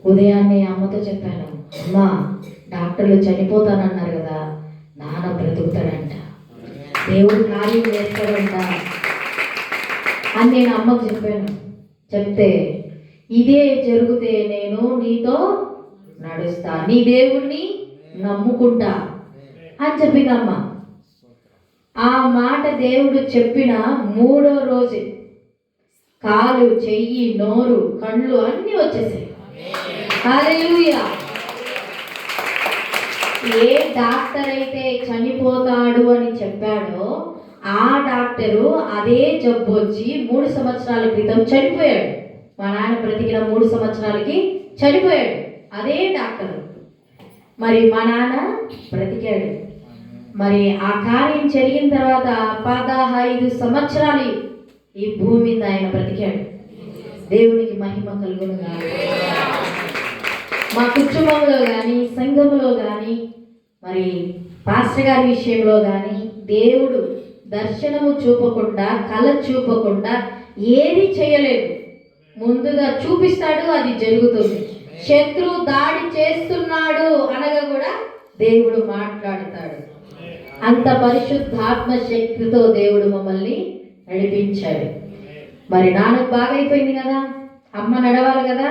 ఉదయాన్నే అమ్మతో చెప్పాను, అమ్మా డాక్టర్లు చనిపోతానన్నారు కదా, నాన్న బ్రతుకుతాడంట, దేవుడు కార్యం చేస్తాడంట అని నేను అమ్మకు చెప్పాను. చెప్తే ఇదే జరిగితే నేను నీతో నడుస్తా, నీ దేవుణ్ణి నమ్ముకుంటా అని చెప్పిందమ్మ. ఆ మాట దేవుడు చెప్పిన 3వ రోజు కాలు, చెయ్యి, నోరు, కళ్ళు అన్నీ వచ్చేసాయి. హల్లెలూయా. ఏ డాక్టర్ అయితే చనిపోతాడు అని చెప్పాడో ఆ డాక్టరు అదే జబ్బు వచ్చి 3 సంవత్సరాల క్రితం చనిపోయాడు. మా నాన్న బ్రతికిన 3 సంవత్సరాలకి చనిపోయాడు అదే డాక్టరు. మరి మా నాన్న బ్రతికాడు. మరి ఆ కార్యం జరిగిన తర్వాత 15 సంవత్సరాలు ఈ భూమి మీద ఆయన బ్రతికాడు. దేవునికి మహిమ కలుగును గాక. మా కుటుంబంలో కానీ, సంఘంలో కానీ, మరి పాస్టర్ గారి విషయంలో కానీ దేవుడు దర్శనము చూపకుండా, కళ చూపకుండా ఏది చేయలేదు. ముందుగా చూపిస్తాడు, అది జరుగుతుంది. శత్రువు దాడి చేస్తున్నాడు అనగా కూడా దేవుడు మాట్లాడతాడు. అంత పరిశుద్ధాత్మ శక్తితో దేవుడు మమ్మల్ని నడిపించాడు. మరి నాన్నకు బాగైపోయింది కదా, అమ్మ నడవాలి కదా.